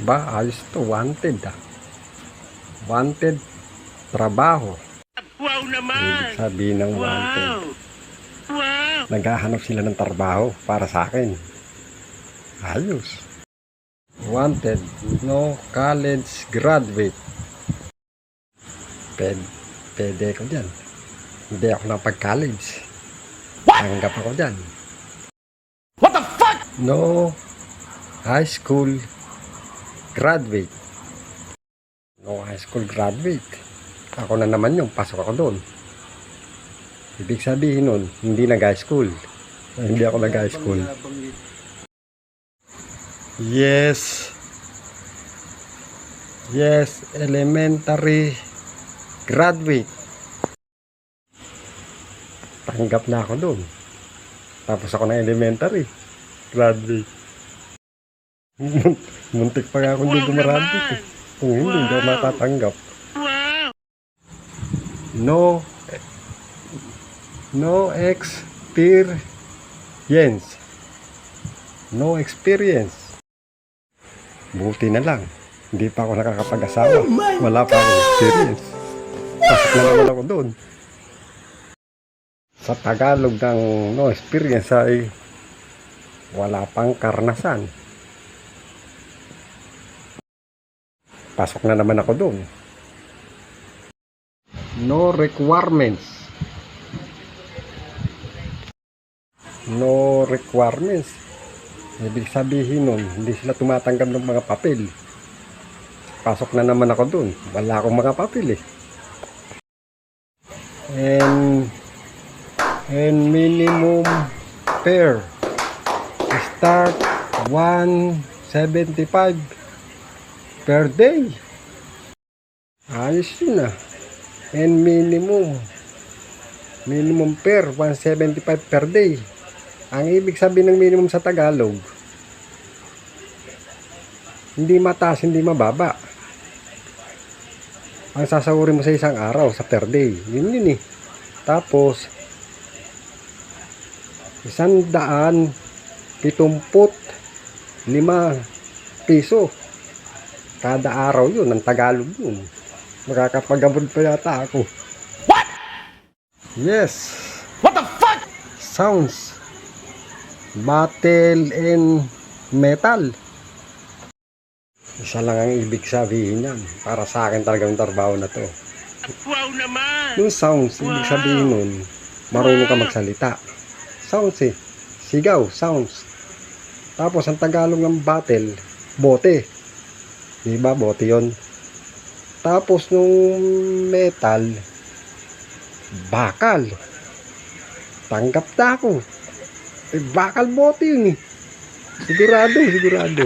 Ba, ayos to. Wanted ah. Wanted trabaho. Wow naman! Ibig sabihin ng wanted. Wow! Naghahanap sila ng trabaho para sa akin. Ayos. Wanted, no college graduate. Pwede ko dyan. Hindi ako napag-college. Tanggap ako dyan. What the fuck? No high school graduate. No high school graduate. Ako na naman yung pasok ako doon. Ibig sabihin nun, hindi nag-high school. Hindi ako nag-high school. Yes. Yes, elementary graduate. Tanggap na ako doon. Tapos ako na elementary graduate. Muntik pa nga akong hindi gumaradit. Kung hindi ako matatanggap. No experience. No experience. Buti na lang. Hindi pa ako nakakapag-asawa. Wala pa akong experience. Pasok na naman ako doon. Sa Tagalog ng no experience ay wala pang karanasan. Pasok na naman ako doon. No requirements. No requirements. Ibig sabihin nun, hindi sila tumatanggap ng mga papel. Pasok na naman ako doon. Wala akong mga papel eh. And minimum fare start 175 per day. Ayos yun ah. And minimum fare 175 per day. Ang ibig sabihin ng minimum sa Tagalog, hindi mataas, hindi mababa. Ang sasahurin mo sa isang araw, sa per day, yun eh. Tapos 175 piso kada araw yun, ang Tagalog yun. Makakapag-abot pa yata ako. What? Yes. What the fuck? Sounds battle and metal. Isa lang ang ibig sabihin yan. Para sa akin talagang trabaho na to. Wow naman! Yung sounds, ibig sabihin nun, marunong ka magsalita. Sounds eh. Sigaw, sounds. Tapos ang Tagalog ng battle, bote. Diba, bote yun. Tapos nung metal, bakal. Tanggap na ako. Bakal bote yun eh. Sigurado.